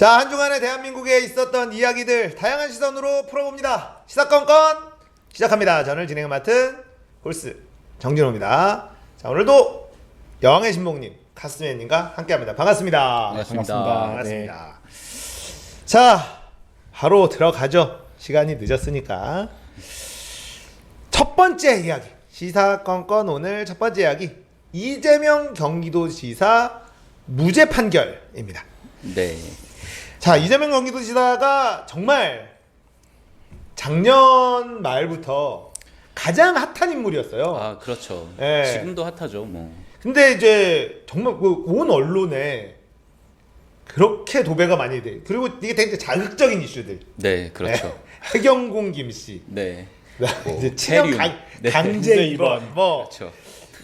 자, 한 주간의 대한민국에 있었던 이야기들 다양한 시선으로 풀어봅니다. 시사건건 시작합니다. 저는 진행을 맡은 골스 정진호입니다. 자, 오늘도 여왕의 신봉님, 카스맨님과 함께합니다. 반갑습니다. 반갑습니다. 자, 바로 들어가죠. 시간이 늦었으니까. 첫 번째 이야기, 시사건건 오늘 첫 번째 이야기, 이재명 경기도지사 무죄 판결입니다. 네. 자, 이재명 경기도지사가 정말 작년 말부터 가장 핫한 인물이었어요. 아, 그렇죠. 네. 지금도 핫하죠, 뭐. 근데 이제 정말 온 언론에 그렇게 도배가 많이 돼. 그리고 이게 되게 자극적인 이슈들. 네, 그렇죠. 네. 해경공 김씨. 네. 이제 친형 해륜. 네. 강제 입원. 뭐 그렇죠.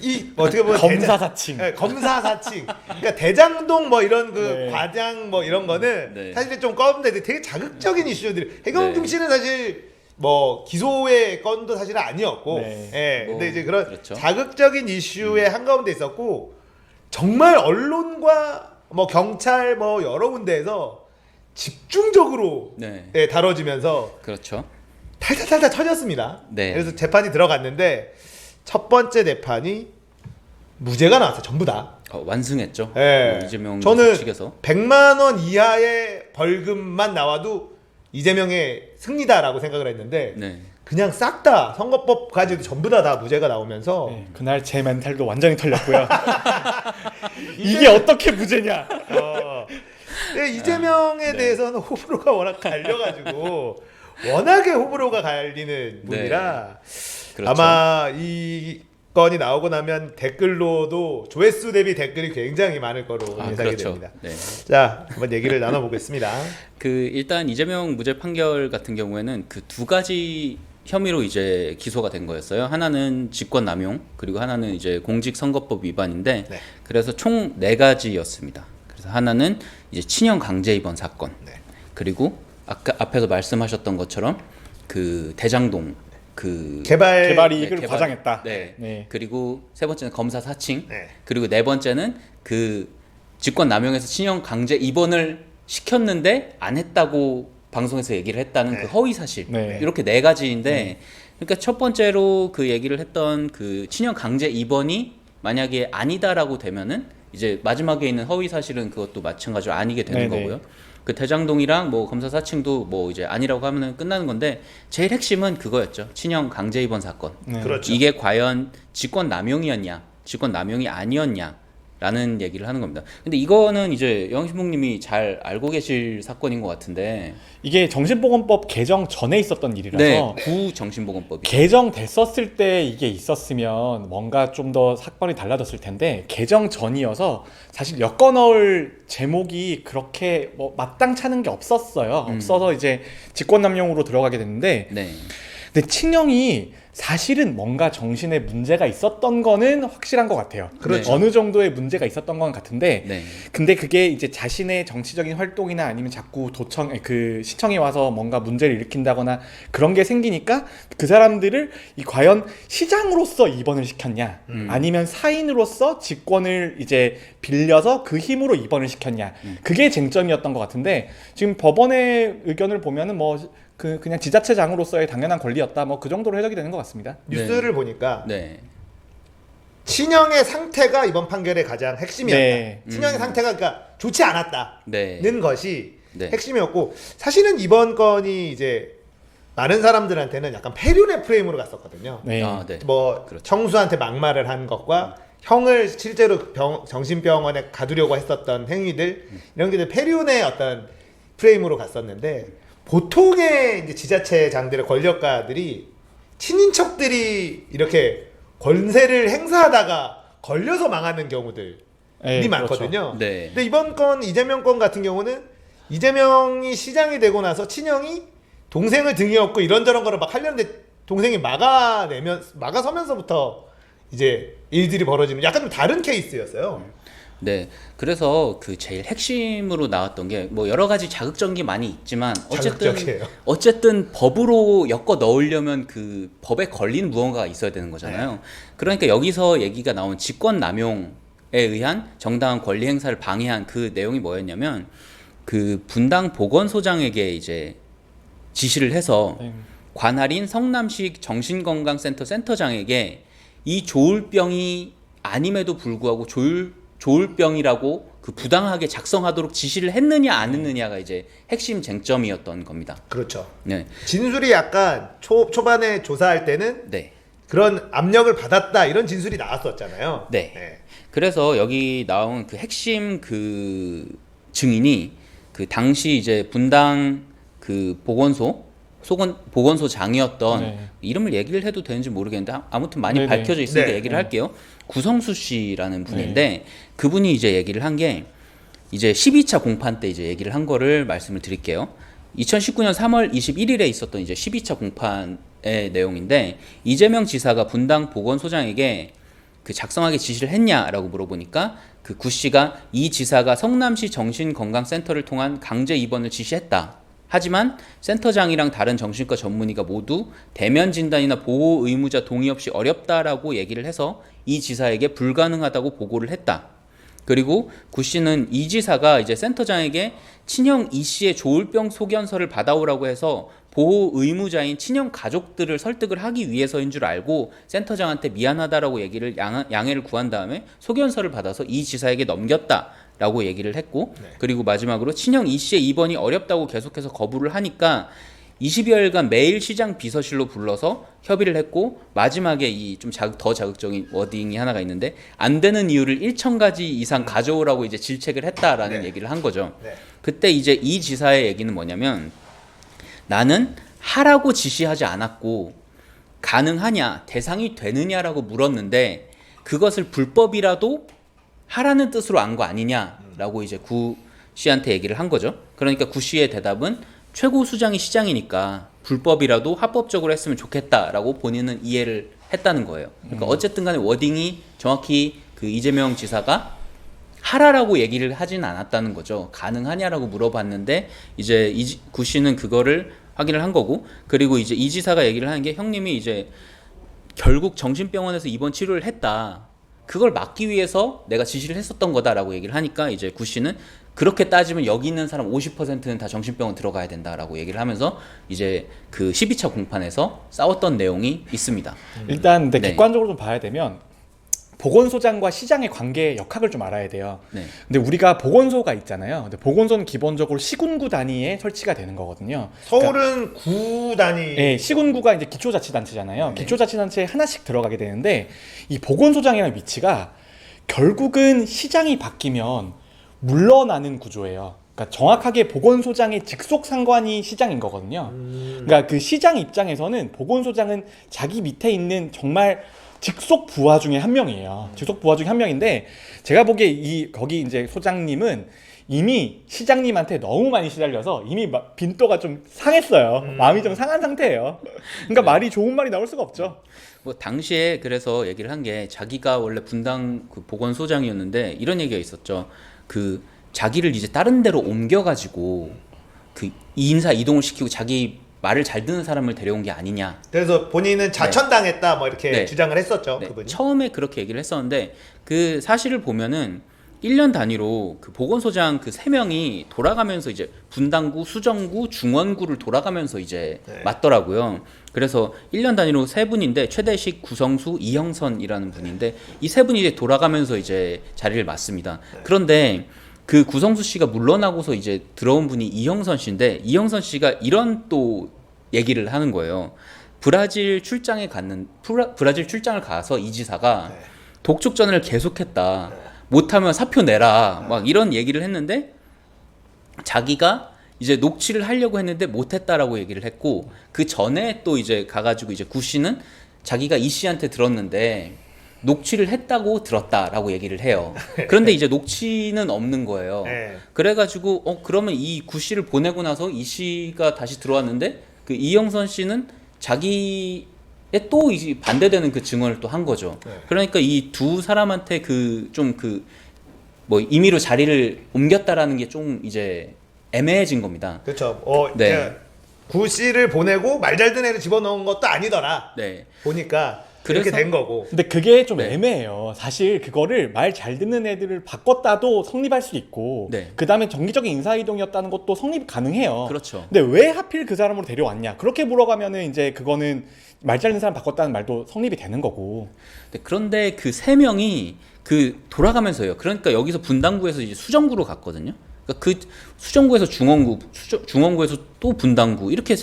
이 어떻게 보면 검사 사칭. 네, 검사 사칭. 그러니까 대장동 뭐 이런 그 네. 과장 뭐 이런 거는 네. 사실 좀 껌인데 되게 자극적인 이슈들. 해경금 네. 씨는 사실 뭐 기소의 건도 사실은 아니었고, 네. 예. 뭐, 근데 이제 그런 그렇죠. 자극적인 이슈의 한가운데 있었고 정말 언론과 뭐 경찰 뭐 여러 군데에서 집중적으로 네. 예, 다뤄지면서 그렇죠. 탈탈탈탈 터졌습니다. 네. 그래서 재판이 들어갔는데 첫 번째 재판이 무죄가 나왔어요. 전부 다. 완승했죠. 예. 이재명 저는 측에서. 100만 원 이하의 벌금만 나와도 이재명의 승리다라고 생각을 했는데 네. 그냥 싹 다 선거법 가지고 전부 다 무죄가 나오면서 네, 그날 제 멘탈도 완전히 털렸고요. 이게 어떻게 무죄냐? 근데 이재명에 대해서는 호불호가 워낙 갈려가지고 워낙에 호불호가 갈리는 분이라 그렇죠. 아마 이 건이 나오고 나면 댓글로도 조회수 대비 댓글이 굉장히 많을 거로 예상이 그렇죠. 됩니다. 네. 자, 한번 얘기를 나눠보겠습니다. 그 일단 이재명 무죄 판결 같은 경우에는 그 두 가지 혐의로 이제 기소가 된 거였어요. 하나는 직권남용, 그리고 하나는 이제 공직선거법 위반인데, 네. 그래서 총 네 가지였습니다. 그래서 하나는 이제 친형 강제 입원 사건, 네. 그리고 아까 앞에서 말씀하셨던 것처럼 그 대장동 그 개발 개발 이익을 개발. 과장했다. 네. 네. 그리고 세 번째는 검사 사칭. 네. 그리고 네 번째는 그 직권 남용해서 친형 강제 입원을 시켰는데 안 했다고 방송에서 얘기를 했다는 네. 그 허위 사실. 네. 이렇게 네 가지인데 그러니까 첫 번째로 그 얘기를 했던 그 친형 강제 입원이 만약에 아니다라고 되면은 이제 마지막에 있는 허위 사실은 그것도 마찬가지로 아니게 되는 네네. 거고요. 그 대장동이랑 뭐 검사 사칭도 뭐 이제 아니라고 하면은 끝나는 건데 제일 핵심은 그거였죠. 친형 강제 입원 사건. 네. 그렇죠. 이게 과연 직권 남용이었냐, 직권 남용이 아니었냐라는 얘기를 하는 겁니다. 근데 이거는 이제 영신봉님이 잘 알고 계실 사건인 것 같은데, 이게 정신보건법 개정 전에 있었던 일이라서 네, 구정신보건법이. 개정됐었을 때 이게 있었으면 뭔가 좀 더 사건이 달라졌을 텐데 개정 전이어서 사실 엮어 넣을 제목이 그렇게 뭐 마땅찮은 게 없었어요. 없어서 이제 직권남용으로 들어가게 됐는데, 네, 근데 친형이 사실은 뭔가 정신에 문제가 있었던 거는 확실한 것 같아요. 그렇죠. 어느 정도의 문제가 있었던 건 같은데, 네, 근데 그게 이제 자신의 정치적인 활동이나 아니면 자꾸 그 시청에 와서 뭔가 문제를 일으킨다거나 그런 게 생기니까 그 사람들을 과연 시장으로서 입원을 시켰냐, 아니면 사인으로서 직권을 이제 빌려서 그 힘으로 입원을 시켰냐, 그게 쟁점이었던 것 같은데, 지금 법원의 의견을 보면은 뭐 그냥 지자체장으로서의 당연한 권리였다, 뭐 그 정도로 해석이 되는 것 같습니다. 뉴스를 보니까 네, 친형의 상태가 이번 판결의 가장 핵심이었다. 네. 친형의 상태가 그러니까 좋지 않았다는 네, 것이 네. 핵심이었고, 사실은 이번 건이 이제 많은 사람들한테는 약간 폐륜의 프레임으로 갔었거든요. 네. 아, 네. 뭐 그렇죠. 청수한테 막말을 한 것과 형을 실제로 정신병원에 가두려고 했었던 행위들, 이런 게 폐륜의 어떤 프레임으로 갔었는데, 보통의 이제 지자체장들의 권력가들이 친인척들이 이렇게 권세를 행사하다가 걸려서 망하는 경우들이 네, 많거든요. 네. 근데 이번 건 이재명 건 같은 경우는 이재명이 시장이 되고 나서 친형이 동생을 등에 업고 이런저런 거를 막 하려는데 동생이 막아서면서부터 이제 일들이 벌어지는 약간 좀 다른 케이스였어요. 네, 그래서 그 제일 핵심으로 나왔던 게 뭐 여러 가지 자극적인 게 많이 있지만 자극적이에요. 어쨌든 법으로 엮어 넣으려면 그 법에 걸린 무언가가 있어야 되는 거잖아요. 그러니까 여기서 얘기가 나온 직권 남용에 의한 정당한 권리 행사를 방해한 그 내용이 뭐였냐면 그 분당 보건소장에게 이제 지시를 해서 네. 관할인 성남시 정신건강센터 센터장에게 이 조울병이 아님에도 불구하고 조울병이라고 그 부당하게 작성하도록 지시를 했느냐 안 했느냐가 이제 핵심 쟁점이었던 겁니다. 그렇죠. 네, 진술이 약간 초반에 조사할 때는 네, 그런 압력을 받았다 이런 진술이 나왔었잖아요. 네. 그래서 여기 나온 그 핵심 그 증인이 그 당시 이제 분당 그 보건소장이었던 네. 이름을 얘기를 해도 되는지 모르겠는데 아무튼 많이 네네. 밝혀져 있으니까 네. 얘기를 할게요. 구성수 씨라는 분인데 그분이 이제 얘기를 한 게 이제 12차 공판 때 이제 얘기를 한 거를 말씀을 드릴게요. 2019년 3월 21일에 있었던 이제 12차 공판의 내용인데 이재명 지사가 분당 보건소장에게 그 작성하게 지시를 했냐라고 물어보니까 그 구 씨가 이 지사가 성남시 정신건강센터를 통한 강제 입원을 지시했다. 하지만 센터장이랑 다른 정신과 전문의가 모두 대면 진단이나 보호 의무자 동의 없이 어렵다라고 얘기를 해서 이 지사에게 불가능하다고 보고를 했다. 그리고 구 씨는 이 지사가 이제 센터장에게 친형 이 씨의 조울병 소견서를 받아오라고 해서 보호 의무자인 친형 가족들을 설득을 하기 위해서인 줄 알고 센터장한테 미안하다라고 얘기를 양해를 구한 다음에 소견서를 받아서 이 지사에게 넘겼다라고 얘기를 했고 그리고 마지막으로 친형 이 씨의 입원이 어렵다고 계속해서 거부를 하니까 20여일간 매일 시장 비서실로 불러서 협의를 했고 마지막에 이 좀 더 자극적인 워딩이 하나가 있는데 안 되는 이유를 1,000가지 이상 가져오라고 이제 질책을 했다라는 얘기를 한 거죠. 그때 이제 이 지사의 얘기는 뭐냐면 나는 하라고 지시하지 않았고 가능하냐 대상이 되느냐라고 물었는데 그것을 불법이라도 하라는 뜻으로 안 거 아니냐라고 이제 구 씨한테 얘기를 한 거죠. 그러니까 구 씨의 대답은 최고 수장이 시장이니까 불법이라도 합법적으로 했으면 좋겠다라고 본인은 이해를 했다는 거예요. 그러니까 어쨌든 간에 워딩이 정확히 그 이재명 지사가 하라라고 얘기를 하진 않았다는 거죠. 가능하냐라고 물어봤는데 이제 구 씨는 그거를 확인을 한 거고 그리고 이제 이 지사가 얘기를 하는 게 형님이 이제 결국 정신병원에서 입원 치료를 했다. 그걸 막기 위해서 내가 지시를 했었던 거다라고 얘기를 하니까 이제 구 씨는 그렇게 따지면 여기 있는 사람 50%는 다 정신병원 들어가야 된다라고 얘기를 하면서 이제 그 12차 공판에서 싸웠던 내용이 있습니다. 일단 근데 네. 객관적으로 좀 봐야 되면 보건소장과 시장의 관계 역학을 좀 알아야 돼요. 네. 근데 우리가 보건소가 있잖아요. 근데 보건소는 기본적으로 시군구 단위에 설치가 되는 거거든요. 서울은 구 단위. 네, 시군구가 이제 기초자치단체잖아요. 기초자치단체에 하나씩 들어가게 되는데 이 보건소장이라는 위치가 결국은 시장이 바뀌면 물러나는 구조예요. 그러니까 정확하게 보건소장의 직속 상관이 시장인 거거든요. 그러니까 그 시장 입장에서는 보건소장은 자기 밑에 있는 정말 직속 부하 중에 한 명이에요. 직속 부하 중에 한 명인데 제가 보기에 거기 이제 소장님은 이미 시장님한테 너무 많이 시달려서 이미 빈도가 좀 상했어요. 마음이 좀 상한 상태예요. 그러니까 말이 좋은 말이 나올 수가 없죠. 뭐 당시에 그래서 얘기를 한 게 자기가 원래 분당 그 보건소장이었는데 이런 얘기가 있었죠. 그 자기를 이제 다른 데로 옮겨가지고 그 인사 이동을 시키고 자기 말을 잘 듣는 사람을 데려온 게 아니냐. 그래서 본인은 자천당했다 뭐 이렇게 네. 주장을 했었죠. 네, 그분이. 처음에 그렇게 얘기를 했었는데 그 사실을 보면은 1년 단위로 그 보건소장 그 3명이 돌아가면서 이제 분당구, 수정구, 중원구를 돌아가면서 이제 맞더라고요. 그래서 1년 단위로 3분인데 최대식, 구성수, 이형선이라는 분인데 이 3분이 이제 돌아가면서 이제 자리를 맡습니다. 그런데 그 구성수 씨가 물러나고서 이제 들어온 분이 이형선 씨인데 이형선 씨가 이런 또 얘기를 하는 거예요. 브라질 출장을 가서 이 지사가 독촉전을 계속했다. 못하면 사표 내라. 막 이런 얘기를 했는데 자기가 이제 녹취를 하려고 했는데 못했다라고 얘기를 했고 그 전에 또 이제 가가지고 이제 구 씨는 자기가 이 씨한테 들었는데 녹취를 했다고 들었다라고 얘기를 해요. 그런데 이제 녹취는 없는 거예요. 그래가지고 그러면 이 구 씨를 보내고 나서 이 씨가 다시 들어왔는데 그 이영선 씨는 자기의 또 반대되는 그 증언을 또 한 거죠. 그러니까 이 두 사람한테 뭐 임의로 자리를 옮겼다라는 게 좀 이제 애매해진 겁니다. 그렇죠. 네. 구 씨를 보내고 말 잘 듣는 애를 집어넣은 것도 아니더라. 네. 보니까 이렇게 그래서 된 거고. 근데 그게 좀 네. 애매해요. 사실 그거를 말 잘 듣는 애들을 바꿨다도 성립할 수 있고, 네. 그 다음에 정기적인 인사이동이었다는 것도 성립 가능해요. 그렇죠. 근데 왜 하필 그 사람으로 데려왔냐? 그렇게 물어가면은 이제 그거는 말 잘 듣는 사람 바꿨다는 말도 성립이 되는 거고. 네, 그런데 그 세 명이 그 돌아가면서요. 그러니까 여기서 분당구에서 이제 수정구로 갔거든요. 그러니까 그 수정구에서 중원구, 중원구에서 또 분당구 이렇게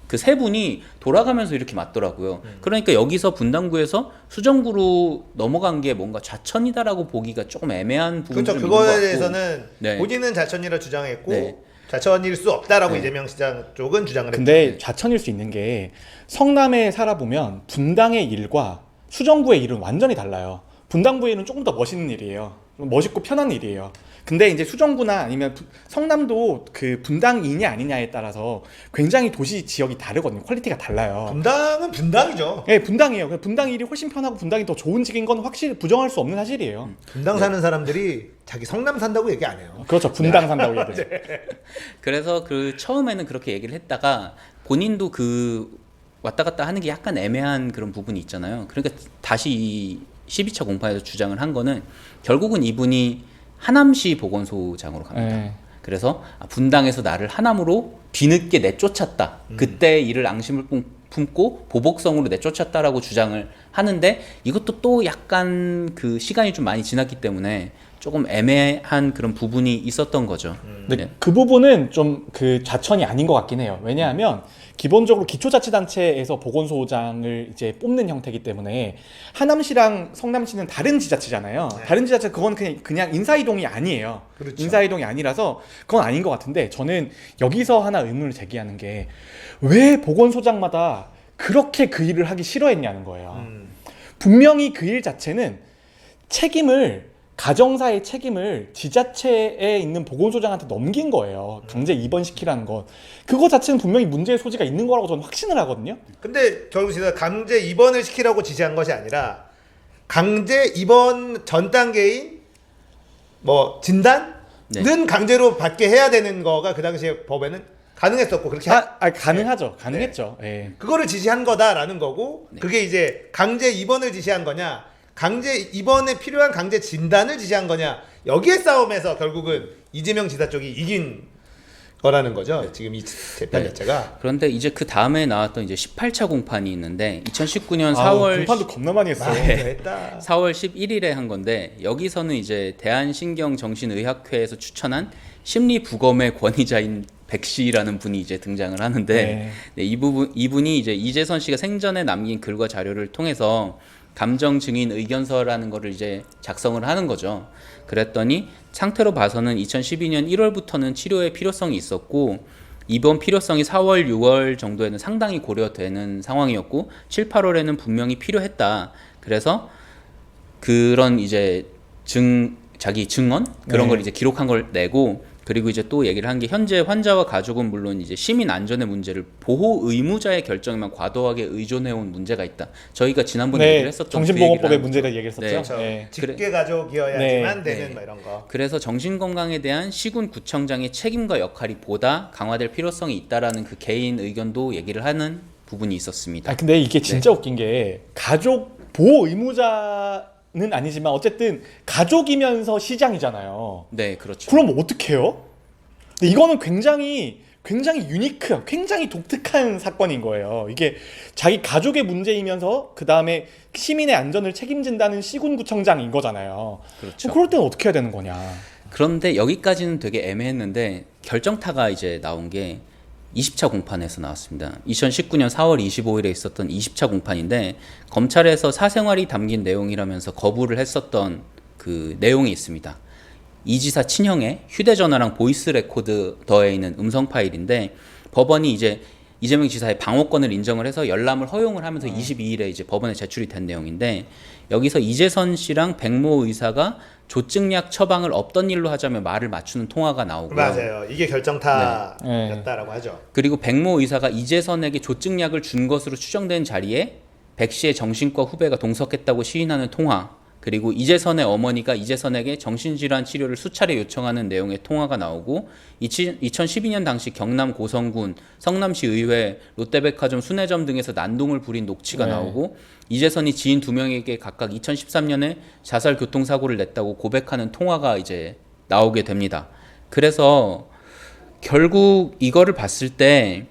그 세 분이 돌아가면서 이렇게 맞더라고요. 그러니까 여기서 분당구에서 수정구로 넘어간 게 뭔가 좌천이다라고 보기가 조금 애매한 부분이 그렇죠. 좀 있는 것 같고. 그거에 대해서는 네. 본인은 좌천이라 주장했고 네. 좌천일 수 없다라고 네. 이재명 시장 쪽은 주장을 했죠. 근데 좌천일 수 있는 게 성남에 살아보면 분당의 일과 수정구의 일은 완전히 달라요. 분당구의 일은 조금 더 멋있는 일이에요. 멋있고 편한 일이에요. 근데 이제 수정구나 아니면 성남도 그 분당이냐 아니냐에 따라서 굉장히 도시 지역이 다르거든요. 퀄리티가 달라요. 분당은 분당이죠. 네, 분당이에요. 분당 일이 훨씬 편하고 분당이 더 좋은 직인 건 확실히 부정할 수 없는 사실이에요. 분당 사는 사람들이 자기 성남 산다고 얘기 안 해요. 그렇죠. 분당 산다고 얘기하죠. 그래서 그 처음에는 그렇게 얘기를 했다가 본인도 그 왔다 갔다 하는 게 약간 애매한 그런 부분이 있잖아요. 그러니까 다시 이 12차 공판에서 주장을 한 거는 결국은 이분이 하남시 보건소장으로 갑니다. 네. 그래서 분당에서 나를 하남으로 뒤늦게 내쫓았다. 그때 이를 앙심을 품고 보복성으로 내쫓았다라고 주장을 하는데 이것도 또 약간 그 시간이 좀 많이 지났기 때문에 조금 애매한 그런 부분이 있었던 거죠. 근데 네. 그 부분은 좀 그 좌천이 아닌 것 같긴 해요. 왜냐하면 기본적으로 기초자치단체에서 보건소장을 이제 뽑는 형태이기 때문에 하남시랑 성남시는 다른 지자체잖아요. 네. 다른 지자체 그건 그냥 인사이동이 아니에요. 그렇죠. 인사이동이 아니라서 그건 아닌 것 같은데 저는 여기서 하나 의문을 제기하는 게 왜 보건소장마다 그렇게 그 일을 하기 싫어했냐는 거예요. 분명히 그 일 자체는 가정사의 책임을 지자체에 있는 보건소장한테 넘긴 거예요. 강제 입원시키라는 것. 그거 자체는 분명히 문제의 소지가 있는 거라고 저는 확신을 하거든요. 근데 결국 진짜 강제 입원을 시키라고 지시한 것이 아니라 강제 입원 전 단계인 뭐 진단은 네. 강제로 받게 해야 되는 거가 그 당시에 법에는 가능했었고 그렇게 가능하죠. 가능했죠. 예. 그거를 지시한 거다라는 거고 네. 그게 이제 강제 입원을 지시한 거냐 강제 입원에 필요한 강제 진단을 지시한 거냐 여기에 싸움에서 결국은 이재명 지사 쪽이 이긴 거라는 거죠. 지금 이 재판 네. 자체가. 그런데 이제 그 다음에 나왔던 이제 18차 공판이 있는데 2019년 아, 4월 공판도 겁나 많이 했어요. 많이 했다. 4월 11일에 한 건데 여기서는 이제 대한신경정신의학회에서 추천한 심리부검의 권위자인 백 씨라는 분이 이제 등장을 하는데 네. 네, 이분이 이제 이재선 씨가 생전에 남긴 글과 자료를 통해서 감정 증인 의견서라는 거를 이제 작성을 하는 거죠. 그랬더니 상태로 봐서는 2012년 1월부터는 치료의 필요성이 있었고 입원 필요성이 4월, 6월 정도에는 상당히 고려되는 상황이었고 7, 8월에는 분명히 필요했다. 그래서 그런 이제 자기 증언 그런 네. 걸 이제 기록한 걸 내고 그리고 이제 또 얘기를 한 게 현재 환자와 가족은 물론 이제 시민 안전의 문제를 보호 의무자의 결정에만 과도하게 의존해온 문제가 있다. 저희가 지난번에 얘기를 했었던 정신보건법의 그 얘기를 문제를 얘기했었죠. 네. 그렇죠. 네. 직계 가족이어야지만 네. 되는 네. 뭐 이런 거. 그래서 정신건강에 대한 시군구청장의 책임과 역할이 보다 강화될 필요성이 있다라는 그 개인 의견도 얘기를 하는 부분이 있었습니다. 아 근데 이게 진짜 웃긴 게 가족 보호 의무자는 아니지만 어쨌든 가족이면서 시장이잖아요. 네, 그렇죠. 그럼 어떡해요? 근데 이거는 굉장히 유니크한, 굉장히 독특한 사건인 거예요. 이게 자기 가족의 문제이면서 그 다음에 시민의 안전을 책임진다는 시군구청장인 거잖아요. 그렇죠. 그럴 때는 어떻게 해야 되는 거냐? 그런데 여기까지는 되게 애매했는데 결정타가 이제 나온 게 20차 공판에서 나왔습니다. 2019년 4월 25일에 있었던 20차 공판인데 검찰에서 사생활이 담긴 내용이라면서 거부를 했었던 그 내용이 있습니다. 이 지사 친형의 휴대전화랑 보이스 레코드 더해 있는 음성 파일인데 법원이 이제 이재명 지사의 방어권을 인정을 해서 열람을 허용을 하면서 22일에 이제 법원에 제출이 된 내용인데 여기서 이재선 씨랑 백모 의사가 조증약 처방을 없던 일로 하자며 말을 맞추는 통화가 나오고요. 맞아요. 이게 결정타였다라고 하죠. 그리고 백모 의사가 이재선에게 조증약을 준 것으로 추정된 자리에 백 씨의 정신과 후배가 동석했다고 시인하는 통화 그리고 이재선의 어머니가 이재선에게 정신질환 치료를 수차례 요청하는 내용의 통화가 나오고 2012년 당시 경남 고성군, 성남시 의회, 롯데백화점, 순회점 등에서 난동을 부린 녹취가 네. 나오고 이재선이 지인 2명에게 각각 2013년에 자살 교통사고를 냈다고 고백하는 통화가 이제 나오게 됩니다. 그래서 결국 이거를 봤을 때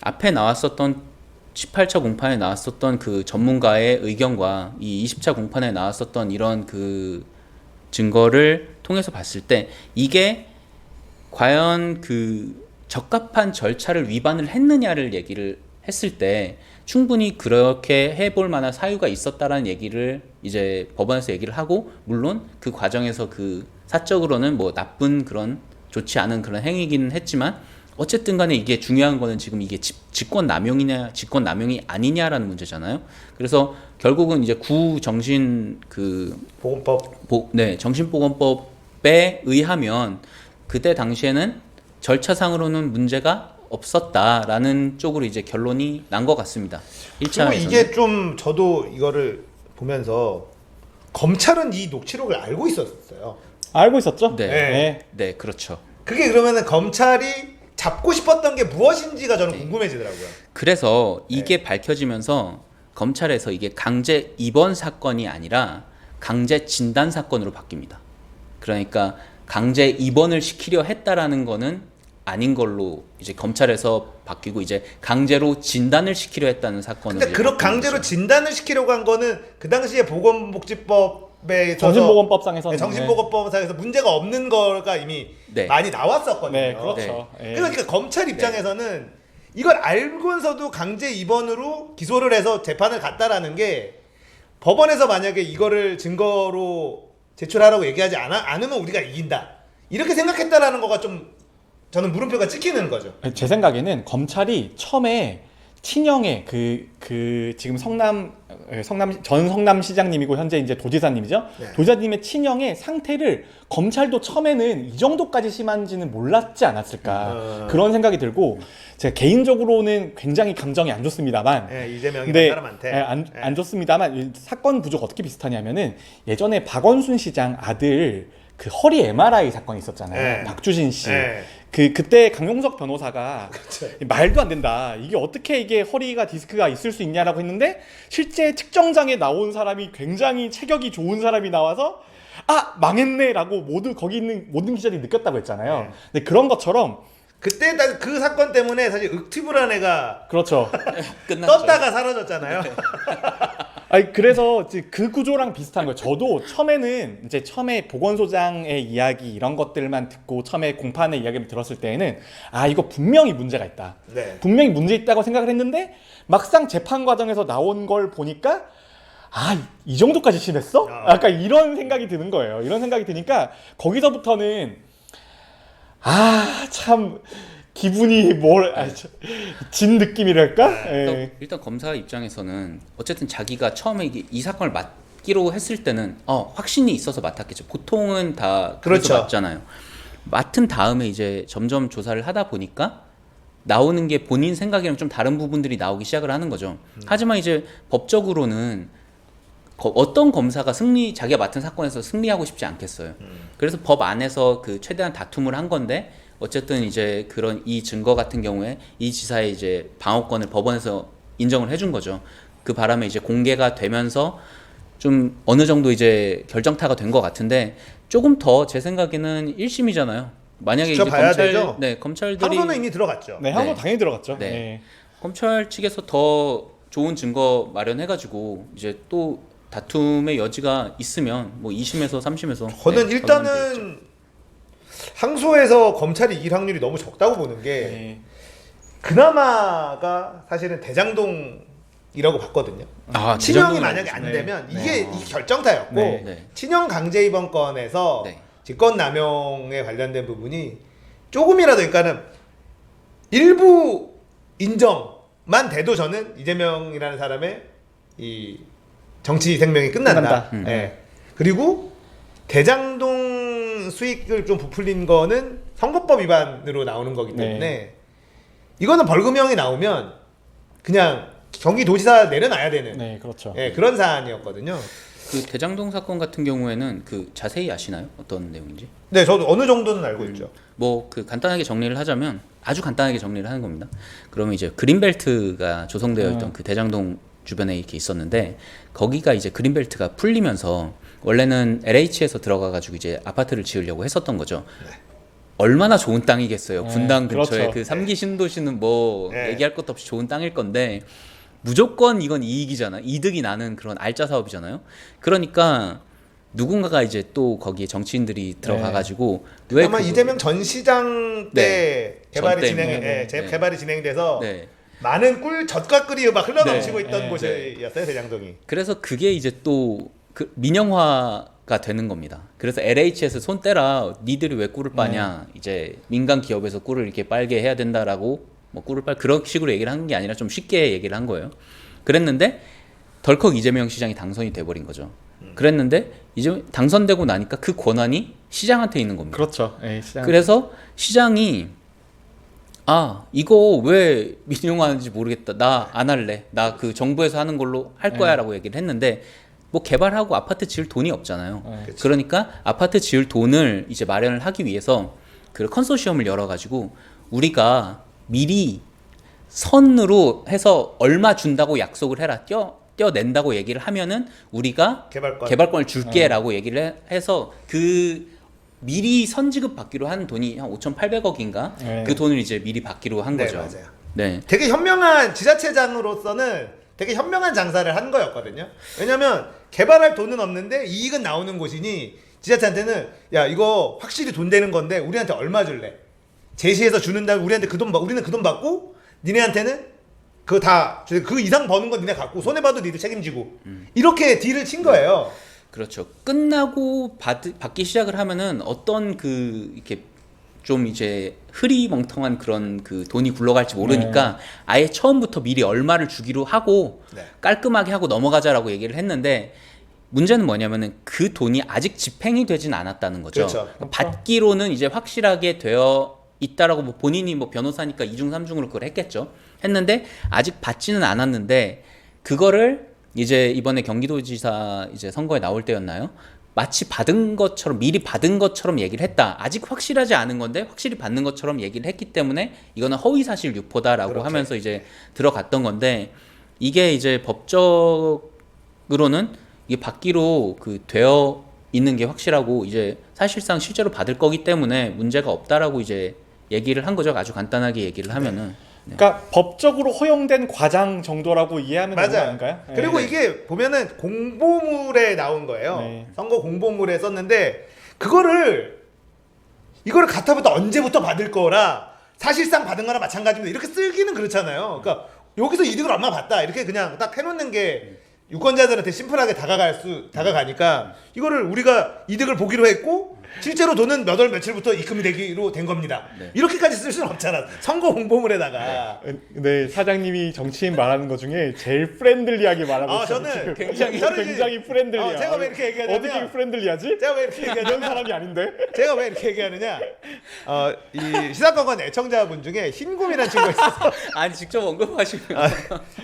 앞에 나왔었던 18차 공판에 나왔었던 그 전문가의 의견과 이 20차 공판에 나왔었던 이런 그 증거를 통해서 봤을 때 이게 과연 그 적합한 절차를 위반을 했느냐를 얘기를 했을 때 충분히 그렇게 해볼 만한 사유가 있었다라는 얘기를 이제 법원에서 얘기를 하고, 물론 그 과정에서 그 사적으로는 뭐 나쁜 그런 좋지 않은 그런 행위기는 했지만 어쨌든 간에 이게 중요한 거는 지금 이게 직권남용이냐 직권남용이 아니냐라는 문제잖아요. 그래서 결국은 이제 구정신 그 보건법 정신보건법에 의하면 그때 당시에는 절차상으로는 문제가 없었다라는 쪽으로 이제 결론이 난 것 같습니다. 그리고 1차에서는. 이게 좀 저도 이거를 보면서 검찰은 이 녹취록을 알고 있었어요. 알고 있었죠? 네. 네. 네, 그렇죠. 그게 그러면은 검찰이 잡고 싶었던 게 무엇인지가 저는 궁금해지더라고요. 그래서 이게 밝혀지면서 검찰에서 이게 강제 입원 사건이 아니라 강제 진단 사건으로 바뀝니다. 그러니까 강제 입원을 시키려 했다라는 거는 아닌 걸로 이제 검찰에서 바뀌고 이제 강제로 진단을 시키려 했다는 사건으로. 근데 그런 강제로 진단을 시키려고 한 거는 그 당시에 보건복지법에 있어서 정신보건법상에서는 정신보건법상에서 문제가 없는 거가 이미 네. 많이 나왔었거든요. 네, 그렇죠. 예. 그러니까 검찰 입장에서는 이걸 알고서도 강제 입원으로 기소를 해서 재판을 갔다라는 게, 법원에서 만약에 이거를 증거로 제출하라고 얘기하지 않으면 우리가 이긴다 이렇게 생각했다라는 거가 좀 저는 물음표가 찍히는 거죠. 제 생각에는 검찰이 처음에 친형의 지금 전 성남시장님이고 현재 이제 도지사님이죠. 네. 도지사님의 친형의 상태를 검찰도 처음에는 이 정도까지 심한지는 몰랐지 않았을까 그런 생각이 들고, 제가 개인적으로는 굉장히 감정이 안 좋습니다만, 네, 이재명이라는 근데 사람한테 안 좋습니다만 이 사건 구조가 어떻게 비슷하냐면은 예전에 박원순 시장 아들 그 허리 MRI 사건이 있었잖아요. 네. 박주신 씨. 네. 그때 강용석 변호사가 그렇죠. 말도 안 된다. 이게 어떻게 이게 허리가 디스크가 있을 수 있냐라고 했는데, 실제 측정장에 나온 사람이 굉장히 체격이 좋은 사람이 나와서 망했네라고 거기 있는 모든 기자들이 느꼈다고 했잖아요. 네. 근데 그런 것처럼 그때 그 사건 때문에 사실 윽티브란 애가 그렇죠. 끝났죠. 떴다가 사라졌잖아요. 아니 그래서 이제 그 구조랑 비슷한 거예요. 저도 처음에는 이제 처음에 보건소장의 이야기 이런 것들만 듣고 처음에 공판의 이야기를 들었을 때에는 이거 분명히 문제가 있다. 네. 분명히 문제 있다고 생각을 했는데, 막상 재판 과정에서 나온 걸 보니까 이 정도까지 심했어? 약간 이런 생각이 드는 거예요. 이런 생각이 드니까 거기서부터는 참 기분이 진 느낌이랄까? 일단 검사 입장에서는 어쨌든 자기가 처음에 이 사건을 맡기로 했을 때는 확신이 있어서 맡았겠죠. 보통은 다 그래서 그렇죠. 맡잖아요. 맡은 다음에 이제 점점 조사를 하다 보니까 나오는 게 본인 생각이랑 좀 다른 부분들이 나오기 시작을 하는 거죠. 하지만 이제 법적으로는 어떤 검사가 자기가 맡은 사건에서 승리하고 싶지 않겠어요. 그래서 법 안에서 그 최대한 다툼을 한 건데, 어쨌든 이제 그런 이 증거 같은 경우에 이 지사의 이제 방어권을 법원에서 인정을 해준 거죠. 그 바람에 이제 공개가 되면서 좀 어느 정도 이제 결정타가 된 것 같은데, 조금 더 제 생각에는 1심이잖아요. 만약에 이제 지켜봐야 되죠. 검찰들이 항소는 이미 들어갔죠. 네, 항소 네. 당연히 들어갔죠. 네. 네. 검찰 측에서 더 좋은 증거 마련해가지고 이제 또 다툼의 여지가 있으면 뭐 2심에서 3심에서 저는 일단은 항소에서 검찰이 이길 확률이 너무 적다고 보는 게, 네. 그나마가 사실은 대장동이라고 봤거든요. 친형이 만약에 안 네. 되면 네. 이게 결정타였고, 네. 네. 친형 강제 입원 건에서 네. 직권남용에 관련된 부분이 조금이라도, 그러니까는 일부 인정만 돼도 저는 이재명이라는 사람의 이 정치 생명이 끝난다. 예. 그리고 대장동 수익을 좀 부풀린 거는 선거법 위반으로 나오는 거기 때문에 이거는 벌금형이 나오면 그냥 경기도지사 내려놔야 되는 네, 그렇죠. 그런 사안이었거든요. 그 대장동 사건 같은 경우에는 그 자세히 아시나요? 어떤 내용인지? 네, 저도 어느 정도는 알고 있죠. 뭐 그 간단하게 정리를 하자면 아주 간단하게 정리를 하는 겁니다. 그러면 이제 그린벨트가 조성되어 있던 그 대장동 주변에 이렇게 있었는데 거기가 이제 그린벨트가 풀리면서 원래는 LH에서 들어가 가지고 이제 아파트를 지으려고 했었던 거죠. 얼마나 좋은 땅이겠어요. 분당 근처에 그렇죠. 그 3기 신도시는 뭐 네. 얘기할 것도 없이 좋은 땅일 건데 무조건 이건 이익이잖아. 이득이 나는 그런 알짜 사업이잖아요. 그러니까 누군가가 이제 또 거기에 정치인들이 들어가 가지고 왜 아마 이재명 전 시장 때 네. 개발이 전 진행, 때문에. 예, 네. 개발이 진행돼서 네. 많은 젖과 꿀이 막 흘러넘치고 네. 있던 네. 곳이었어요, 대장동이. 그래서 그게 이제 또 그 민영화가 되는 겁니다. 그래서 LH에서 손 떼라. 니들이 왜 꿀을 빠냐. 이제 민간 기업에서 꿀을 이렇게 빨게 해야 된다라고 뭐 꿀을 빨 그런 식으로 얘기를 한 게 아니라 좀 쉽게 얘기를 한 거예요. 그랬는데 덜컥 이재명 시장이 당선이 돼버린 거죠. 그랬는데 이제 당선되고 나니까 그 권한이 시장한테 있는 겁니다. 그렇죠. 예, 시장. 그래서 시장이 아 이거 왜 민영화하는지 모르겠다. 나 안 할래. 나 그 정부에서 하는 걸로 할 거야라고 얘기를 했는데 뭐 개발하고 아파트 지을 돈이 없잖아요. 그치. 그러니까 아파트 지을 돈을 이제 마련을 하기 위해서 그 컨소시엄을 열어가지고 우리가 미리 선으로 해서 얼마 준다고 약속을 해라. 떼어낸다고 얘기를 하면은 우리가 개발권. 을 줄게라고 얘기를 해서 그 미리 선지급 받기로 한 돈이 한 5,800억인가 네. 그 돈을 이제 미리 받기로 한 네, 거죠. 맞아요. 네. 되게 현명한 지자체장으로서는 되게 현명한 장사를 한 거였거든요. 왜냐면 개발할 돈은 없는데 이익은 나오는 곳이니 지자체한테는 야 이거 확실히 돈 되는 건데 우리한테 얼마 줄래? 제시해서 주는 다음에 우리한테 그 돈 우리는 그 돈 받고 니네한테는 그 이상 버는 건 니네 갖고 손해 봐도 니들 책임지고 이렇게 딜을 친 거예요. 그렇죠. 끝나고 받기 시작을 하면은 어떤 그 이렇게 좀 이제 흐리멍텅한 그런 그 돈이 굴러갈지 모르니까 아예 처음부터 미리 얼마를 주기로 하고 네. 깔끔하게 하고 넘어가자라고 얘기를 했는데 문제는 뭐냐면은 그 돈이 아직 집행이 되진 않았다는 거죠. 그렇죠. 받기로는 이제 확실하게 되어 있다라고 뭐 본인이 뭐 변호사니까 이중 삼중으로 그걸 했겠죠. 했는데 아직 받지는 않았는데 그거를 이제 이번에 경기도지사 이제 선거에 나올 때였나요? 마치 받은 것처럼 미리 받은 것처럼 얘기를 했다. 아직 확실하지 않은 건데 확실히 받는 것처럼 얘기를 했기 때문에 이거는 허위사실 유포다라고 그렇게. 하면서 이제 들어갔던 건데 이게 이제 법적으로는 이게 받기로 그 되어 있는 게 확실하고 이제 사실상 실제로 받을 거기 때문에 문제가 없다라고 이제 얘기를 한 거죠. 아주 간단하게 얘기를 하면은. 그러니까 법적으로 허용된 과장 정도라고 이해하면 되는 거 맞아요. 아닌가요? 그리고 네. 이게 보면은 공보물에 나온 거예요. 네. 선거 공보물에 썼는데 이거를 가타부터 언제부터 받을 거라 사실상 받은 거나 마찬가지입니다. 이렇게 쓰기는 그렇잖아요. 그러니까 여기서 이득을 얼마 받다 이렇게 그냥 딱 해놓는 게 유권자들한테 심플하게 다가가니까 이거를 우리가 이득을 보기로 했고 실제로 돈은 몇 월 며칠부터 입금이 되기로 된 겁니다. 네. 이렇게까지 쓸 수는 없잖아. 선거 공보물에다가. 네, 사장님이 정치인 말하는 것 중에 제일 프렌들리하게 말하고 있어요. 저는 지금. 굉장히- 굉장히 프렌들리야. 제가 왜 이렇게 얘기하냐면 어떻게 프렌들리하지? 제가 왜 이렇게 이런 얘기하냐면 사람이 아닌데. 제가 왜 이렇게 얘기하느냐? 이 시사건건 애청자분 중에 흰곰이라는 친구가 있어서 아니 직접 언급하시면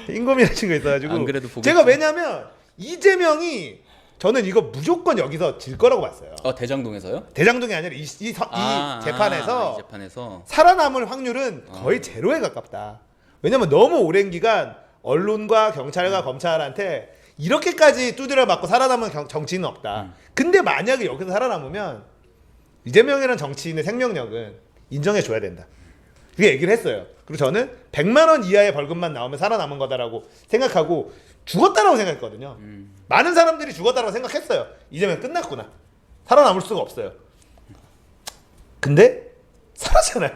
흰곰이라는 친구가 있어가지고 안 그래도 보겠죠. 제가 왜냐면 이재명이 저는 이거 무조건 여기서 질 거라고 봤어요. 대장동에서요? 대장동이 아니라 이 재판에서 이 재판에서 살아남을 확률은 거의 제로에 가깝다. 왜냐면 너무 오랜 기간 언론과 경찰과 검찰한테 이렇게까지 두드려 맞고 살아남은 정치인은 없다. 근데 만약에 여기서 살아남으면 이재명이라는 정치인의 생명력은 인정해줘야 된다. 그게 얘기를 했어요. 그리고 저는 100만 원 이하의 벌금만 나오면 살아남은 거다라고 생각하고 죽었다라고 생각했거든요. 많은 사람들이 죽었다라고 생각했어요. 이재명 끝났구나. 살아남을 수가 없어요. 근데 살았잖아요.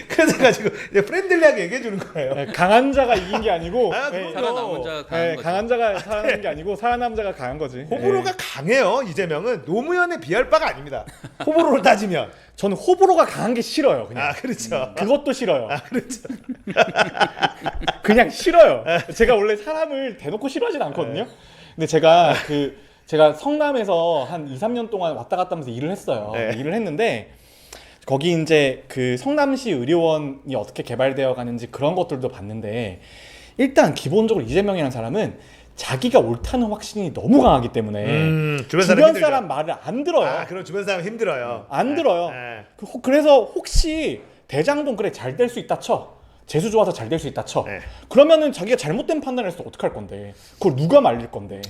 그래서 가지고 이제 프렌들리하게 얘기해 주는 거예요. 네, 강한 자가 이긴 게 아니고 아, 네, 그럼요. 살아남은 자가 강한 네, 거죠. 강한 자가 살아남은 게 아니고 살아남은 자가 강한 거지. 호불호가 네. 강해요. 이재명은 노무현에 비할 바가 아닙니다. 호불호를 따지면. 저는 호불호가 강한 게 싫어요. 그냥 아 그렇죠. 그것도 싫어요. 그렇죠. 그냥 싫어요. 제가 원래 사람을 대놓고 싫어하진 않거든요. 근데 제가 성남에서 한 2, 3년 동안 왔다 갔다 하면서 일을 했어요. 네. 일을 했는데 거기 이제 그 성남시 의료원이 어떻게 개발되어 가는지 그런 것들도 봤는데 일단 기본적으로 이재명이라는 사람은 자기가 옳다는 확신이 너무 강하기 때문에 주변 주변 사람 사람 말을 안 들어요. 아, 그럼 주변 사람 힘들어요. 안 들어요. 그래서 혹시 대장동 그래 잘 될 수 있다 쳐. 재수 좋아서 잘 될 수 있다 쳐. 네. 그러면은 자기가 잘못된 판단을 해서 어떡할 건데. 그걸 누가 말릴 건데.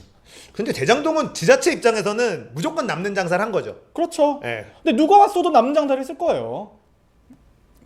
근데 대장동은 지자체 입장에서는 무조건 남는 장사를 한 거죠. 그렇죠. 예. 근데 누가 왔어도 남는 장사를 했을 거예요.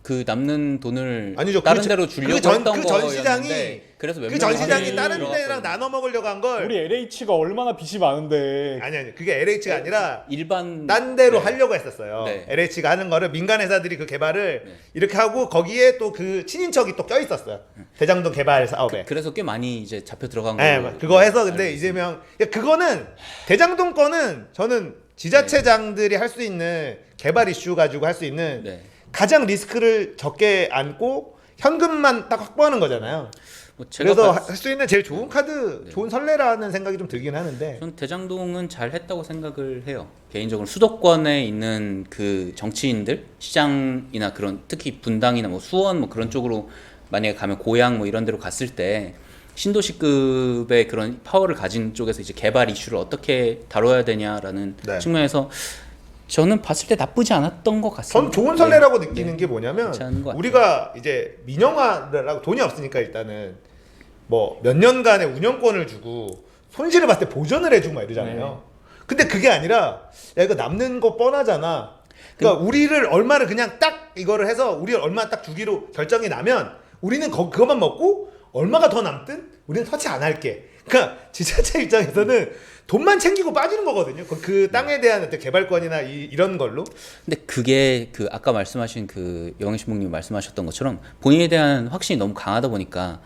그 남는 돈을 아니죠. 다른 데로 주려고 했던 그 전시장이 거였는데 그래서 몇 그 전시장이 명이 다른 데랑 들어갔거든요. 나눠 먹으려고 한 걸. 우리 LH가 얼마나 빚이 많은데. 아니 그게 LH가 아니라 일반 딴 데로 네. 하려고 했었어요. 네. LH가 하는 거를 민간 회사들이 그 개발을 네. 이렇게 하고 거기에 또 그 친인척이 또 껴 있었어요. 대장동 개발 사업에. 그래서 꽤 많이 이제 잡혀 들어간 네, 거예요. 그거 해서 근데 이재명 그거는 대장동 거는 저는 지자체장들이 할 수 있는 개발 이슈 가지고 할 수 있는 네. 가장 리스크를 적게 안고 현금만 딱 확보하는 거잖아요. 뭐 제가 그래서 봤- 할 수 있는 제일 좋은 카드, 네. 좋은 선례라는 생각이 좀 들긴 하는데. 전 대장동은 잘 했다고 생각을 해요. 개인적으로 수도권에 있는 그 정치인들, 시장이나 그런 특히 분당이나 뭐 수원 뭐 그런 쪽으로 만약에 가면 고양 뭐 이런 데로 갔을 때 신도시급의 그런 파워를 가진 쪽에서 이제 개발 이슈를 어떻게 다뤄야 되냐라는 네. 측면에서 저는 봤을 때 나쁘지 않았던 것 같습니다. 전 좋은 선례라고 네. 느끼는 네. 게 뭐냐면 괜찮은 것 같아요. 우리가 이제 민영화를 하고 돈이 없으니까 일단은 뭐 몇 년간의 운영권을 주고 손실을 봤을 때 보전을 해주고 막 이러잖아요. 근데 그게 아니라 야 이거 남는 거 뻔하잖아. 그러니까 우리를 얼마를 그냥 딱 이거를 해서 우리를 얼마 딱 주기로 결정이 나면 우리는 그것만 먹고 얼마가 더 남든 우리는 터치 안 할게. 그러니까 지자체 입장에서는 돈만 챙기고 빠지는 거거든요. 그 땅에 대한 어떤 개발권이나 이런 걸로. 근데 그게 그 아까 말씀하신 그 영희신봉님 말씀하셨던 것처럼 본인에 대한 확신이 너무 강하다 보니까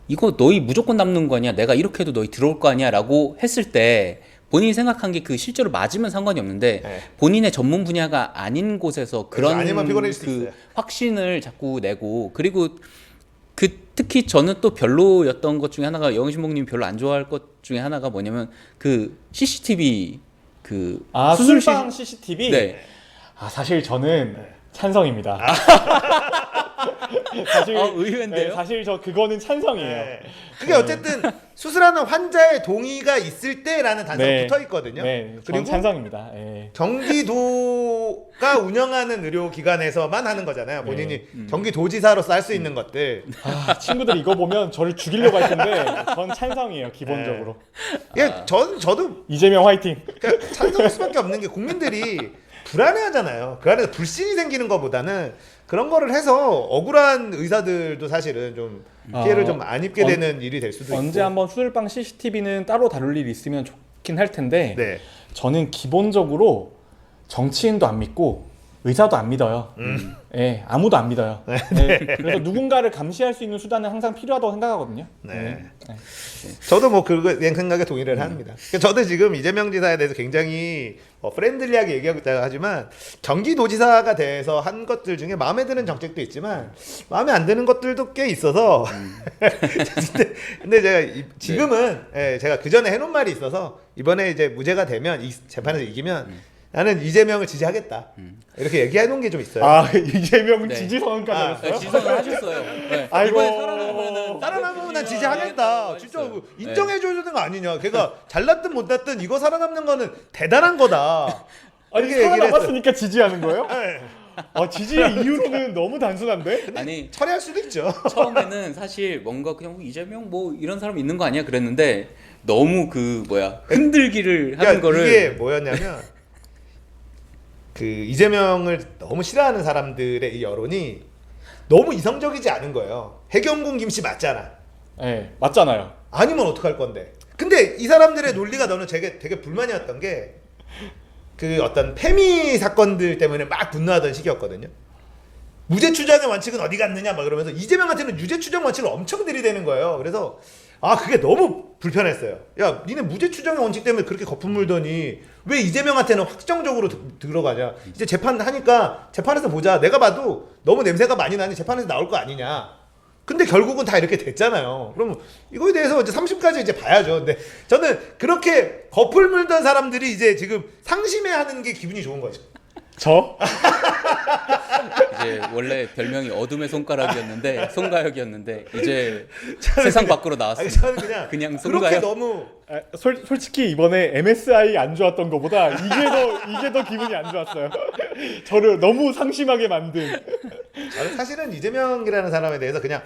이거 너희 무조건 남는 거냐, 내가 이렇게 해도 너희 들어올 거 아니야라고 했을 때 본인이 생각한 게 그 실제로 맞으면 상관이 없는데 네. 본인의 전문 분야가 아닌 곳에서 그런 아니면 피곤해질 수 그 있어요. 확신을 자꾸 내고, 그리고 그 특히 저는 또 별로였던 것 중에 하나가, 영신봉님이 별로 안 좋아할 것 중에 하나가 뭐냐면 그 CCTV 그 수술방 CCTV. 네. 사실 저는 찬성입니다. 사실 의외인데요? 네, 사실 저 그거는 찬성이에요. 네. 그게 어쨌든 수술하는 환자의 동의가 있을 때라는 단서가 네. 붙어 있거든요. 네, 그리고 저는 찬성입니다. 예. 경기도가 운영하는 의료기관에서만 하는 거잖아요. 본인이 경기도지사로서 할 수 있는 것들. 친구들이 이거 보면 저를 죽이려고 할 텐데 전 찬성이에요, 기본적으로. 예, 저도 이재명 화이팅. 그러니까 찬성할 수밖에 없는 게 국민들이 불안해하잖아요. 그 안에서 불신이 생기는 것보다는 그런 거를 해서 억울한 의사들도 사실은 좀 피해를 좀 안 입게 되는 일이 될 수도 언제 있고. 한번 수술방 CCTV는 따로 다룰 일이 있으면 좋긴 할 텐데 네. 저는 기본적으로 정치인도 안 믿고 의사도 안 믿어요. 예, 아무도 안 믿어요. 네. 그래서 누군가를 감시할 수 있는 수단은 항상 필요하다고 생각하거든요. 네. 저도 뭐 그 생각에 동의를 합니다. 그러니까 저도 지금 이재명 지사에 대해서 굉장히 프렌들리하게 얘기하고 있다고 하지만 경기도지사가 돼서 한 것들 중에 마음에 드는 정책도 있지만 마음에 안 드는 것들도 꽤 있어서 근데 제가 지금은 제가 그 전에 해놓은 말이 있어서 이번에 이제 무죄가 되면 이 재판에서 이기면 나는 이재명을 지지하겠다 이렇게 얘기해 놓은 게 좀 있어요. 이재명 네. 지지 선언까지 하셨어요? 지성을 하셨어요. 네. 아이고. 이번에 살아남으면은 살아남으면 난 네. 지지하겠다. 진짜 했어요. 인정해줘야 되는 거 아니냐. 걔가 잘났든 못났든 이거 살아남는 거는 대단한 거다. 아니 이렇게 얘기를 살아남았으니까 지지하는 거예요? 네. 지지의 이유는 너무 단순한데? 아니 처리할 수도 있죠. 처음에는 사실 뭔가 그냥 이재명 뭐 이런 사람 있는 거 아니야 그랬는데 너무 그 뭐야 흔들기를 하는 거를 이게 뭐였냐면 그 이재명을 너무 싫어하는 사람들의 이 여론이 너무 이성적이지 않은 거예요. 해경군 김씨 맞잖아. 네, 맞잖아요. 아니면 어떡할 건데. 근데 이 사람들의 논리가 너는 되게 불만이었던 게 그 어떤 페미 사건들 때문에 막 분노하던 시기였거든요. 무죄 추정의 원칙은 어디 갔느냐 막 그러면서 이재명한테는 유죄 추정 원칙을 엄청 들이대는 거예요. 그래서 그게 너무 불편했어요. 야, 니네 무죄 추정의 원칙 때문에 그렇게 거품 물더니 왜 이재명한테는 확정적으로 들어가냐. 이제 재판하니까 재판에서 보자. 내가 봐도 너무 냄새가 많이 나니 재판에서 나올 거 아니냐. 근데 결국은 다 이렇게 됐잖아요. 그럼 이거에 대해서 이제 3심까지 이제 봐야죠. 근데 저는 그렇게 거풀 물던 사람들이 이제 지금 상심해 하는 게 기분이 좋은 거죠. 저? 이제 원래 별명이 어둠의 손가락이었는데 이제 세상 밖으로 아니, 나왔습니다. 저는 그냥 그렇게 손가요? 너무 솔직히 이번에 MSI 안 좋았던 것보다 이게 더 기분이 안 좋았어요. 저를 너무 상심하게 만든. 저는 사실은 이재명이라는 사람에 대해서 그냥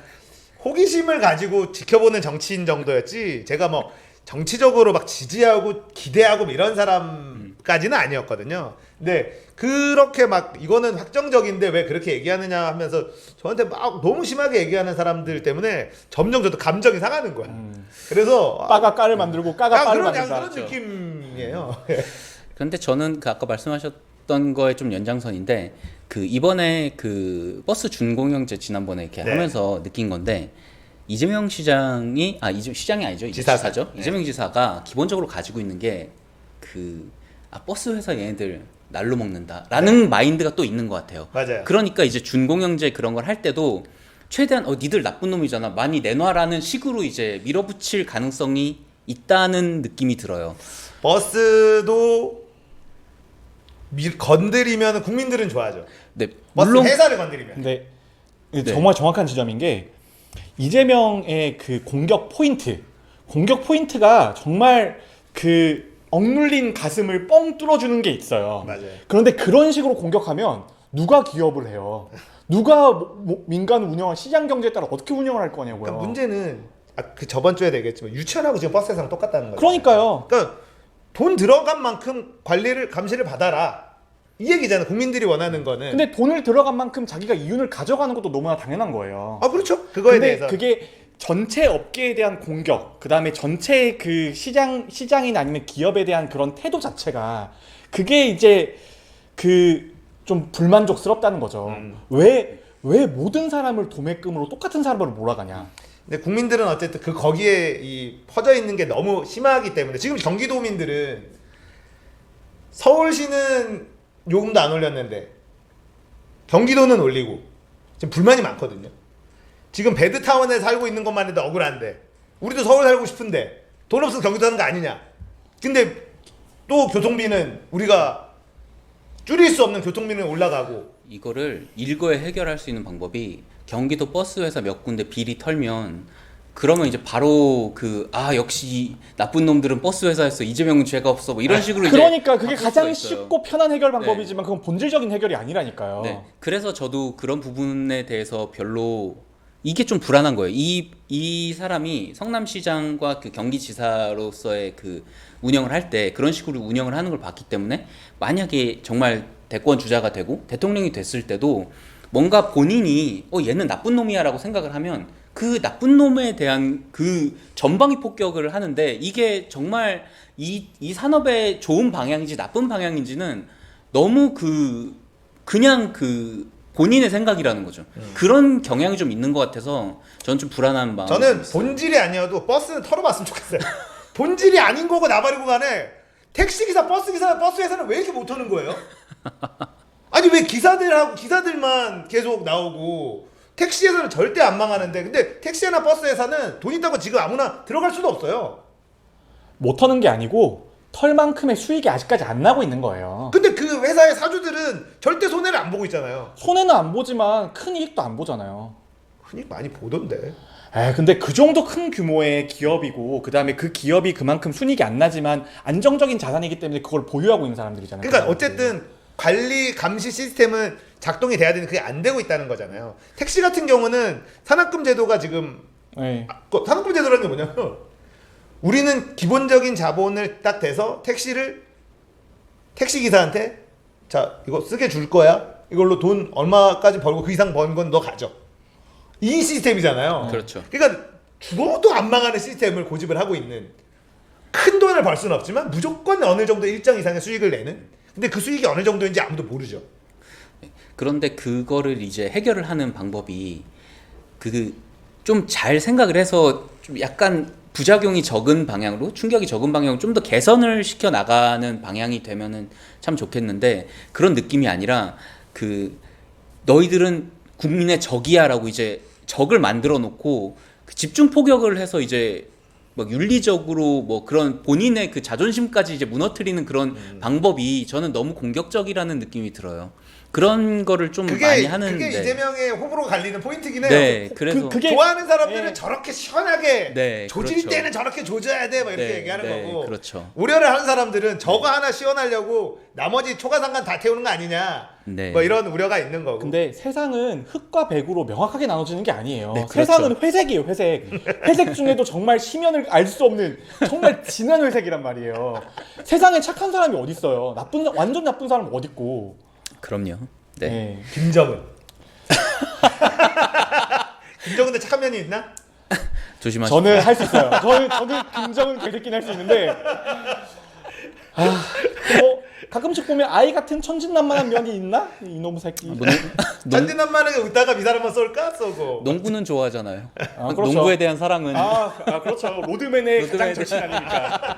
호기심을 가지고 지켜보는 정치인 정도였지 제가 뭐 정치적으로 막 지지하고 기대하고 뭐 이런 사람까지는 아니었거든요. 근데 그렇게 막 이거는 확정적인데 왜 그렇게 얘기하느냐 하면서 저한테 막 너무 심하게 얘기하는 사람들 때문에 점점 저도 감정이 상하는 거야. 그래서 빠가 까를 만들고 까가 빠를 그런 만든다. 그런 느낌이에요. 그런데 저는 그 아까 말씀하셨던 거에 좀 연장선인데 그 이번에 그 버스 준공영제 지난번에 이렇게 네. 하면서 느낀 건데 이재명 시장이 시장이 아니죠. 이제 지사가. 지사죠. 네. 이재명 지사가 기본적으로 가지고 있는 게 버스 회사 얘네들 날로 먹는다라는 마인드가 또 있는 것 같아요. 맞아요. 그러니까 이제 준공영제 그런 걸 할 때도 최대한 니들 나쁜 놈이잖아 많이 내놔라는 식으로 이제 밀어붙일 가능성이 있다는 느낌이 들어요. 버스도 건드리면 국민들은 좋아하죠. 네, 버스 물론 회사를 건드리면. 근데 네. 정말 정확한 지점인 게 이재명의 그 공격 포인트가 정말 그 억눌린 가슴을 뻥 뚫어주는 게 있어요. 맞아요. 그런데 그런 식으로 공격하면 누가 기업을 해요? 누가 민간 운영한 시장 경제에 따라 어떻게 운영을 할 거냐고요. 그러니까 문제는 그 저번 주에 얘기했지만 유치원하고 지금 버스 회사랑 똑같다는 거예요. 그러니까요. 그러니까 돈 들어간 만큼 감시를 받아라. 이 얘기잖아. 국민들이 원하는 거는. 근데 돈을 들어간 만큼 자기가 이윤을 가져가는 것도 너무나 당연한 거예요. 그렇죠. 그거에 근데 대해서. 그게 전체 업계에 대한 공격, 그 다음에 전체 그 시장이나 아니면 기업에 대한 그런 태도 자체가 그게 이제 그 좀 불만족스럽다는 거죠. 왜 모든 사람을 도매금으로 똑같은 사람으로 몰아가냐. 근데 국민들은 어쨌든 거기에 퍼져 있는 게 너무 심하기 때문에 지금 경기도민들은 서울시는 요금도 안 올렸는데 경기도는 올리고 지금 불만이 많거든요. 지금 베드타운에 살고 있는 것만 해도 억울한데 우리도 서울 살고 싶은데 돈 없어서 경기도 사는 거 아니냐. 근데 또 교통비는 우리가 줄일 수 없는 교통비는 올라가고. 이거를 일거에 해결할 수 있는 방법이 경기도 버스 회사 몇 군데 비리 털면 그러면 이제 바로 역시 나쁜 놈들은 버스 회사였어 이재명은 죄가 없어 뭐 이런 식으로 그러니까 이제 그게 바꿀 가장 수가 있어요. 쉽고 편한 해결 방법이지만 그건 본질적인 해결이 아니라니까요. 네. 그래서 저도 그런 부분에 대해서 별로 이게 좀 불안한 거예요. 이 사람이 성남시장과 그 경기지사로서의 그 운영을 할 때 그런 식으로 운영을 하는 걸 봤기 때문에 만약에 정말 대권 주자가 되고 대통령이 됐을 때도 뭔가 본인이 얘는 나쁜 놈이야라고 생각을 하면 그 나쁜 놈에 대한 그 전방위 폭격을 하는데 이게 정말 이 산업의 좋은 방향인지 나쁜 방향인지는 너무 그냥 본인의 생각이라는 거죠. 그런 경향이 좀 있는 것 같아서 저는 좀 불안한 마음이 저는 있어요. 본질이 아니어도 버스는 털어봤으면 좋겠어요. 본질이 아닌 거고 나발이고 간에 택시기사, 버스 회사는 왜 이렇게 못하는 거예요? 아니 왜 기사들만 계속 나오고 택시 회사는 절대 안 망하는데 근데 택시나 버스 회사는 돈 있다고 지금 아무나 들어갈 수도 없어요. 못하는 게 아니고 털만큼의 수익이 아직까지 안 나고 있는 거예요. 근데 그 회사의 사주들은 절대 손해를 안 보고 있잖아요. 손해는 안 보지만 큰 이익도 안 보잖아요. 흔히 많이 보던데. 근데 그 정도 큰 규모의 기업이고 그 다음에 그 기업이 그만큼 순이익이 안 나지만 안정적인 자산이기 때문에 그걸 보유하고 있는 사람들이잖아요. 그러니까 어쨌든 관리 감시 시스템은 작동이 돼야 되는데 그게 안 되고 있다는 거잖아요. 택시 같은 경우는 산학금 제도가 지금 네. 산학금 제도라는 게 뭐냐면 우리는 기본적인 자본을 딱 대서 택시 기사한테 자 이거 쓰게 줄 거야. 이걸로 돈 얼마까지 벌고 그 이상 번 건 너 가져. 이 시스템이잖아요. 그렇죠. 그러니까 죽어도 안 망하는 시스템을 고집을 하고 있는 큰 돈을 벌 수는 없지만 무조건 어느 정도 일정 이상의 수익을 내는. 근데 그 수익이 어느 정도인지 아무도 모르죠. 그런데 그거를 이제 해결을 하는 방법이 좀 잘 생각을 해서 좀 약간 부작용이 적은 방향으로 충격이 적은 방향으로 좀 더 개선을 시켜 나가는 방향이 되면은 참 좋겠는데 그런 느낌이 아니라 너희들은 국민의 적이야라고 이제 적을 만들어 놓고 집중 포격을 해서 이제 막 윤리적으로 뭐 그런 본인의 그 자존심까지 이제 무너뜨리는 그런 방법이 저는 너무 공격적이라는 느낌이 들어요. 그런 거를 좀 많이 하는. 그게 네. 이재명의 호불호 갈리는 포인트긴 해요. 네, 그래서 그게 좋아하는 사람들은 예. 저렇게 시원하게 네, 조질 그렇죠. 때는 저렇게 조져야 돼 막 이렇게 네, 얘기하는 네, 거고 그렇죠. 우려를 하는 사람들은 저거 하나 시원하려고 나머지 초가상간 다 태우는 거 아니냐 네. 뭐 이런 우려가 있는 거고. 근데 세상은 흑과 백으로 명확하게 나눠지는 게 아니에요. 네, 그렇죠. 세상은 회색이에요, 회색. 회색 중에도 정말 심연을 알 수 없는 정말 진한 회색이란 말이에요. 세상에 착한 사람이 어디 있어요? 완전 나쁜 사람은 어디 있고. 그럼요. 네. 네. 김정은. 김정은도 착한 면이 있나? 조심하십시오. 저는 할 수 있어요. 저는 김정은 개새끼는 할 수 있는데 뭐 가끔씩 보면 아이 같은 천진난만한 면이 있나? 이놈 새끼. 뭐, 천진난만하게 웃다가 이 사람만 쏠까 쏘고. 농구는 좋아하잖아요. 아, 그렇죠. 농구에 대한 사랑은 그렇죠. 로드맨의 가장 로드맨에 절친 아닙니까?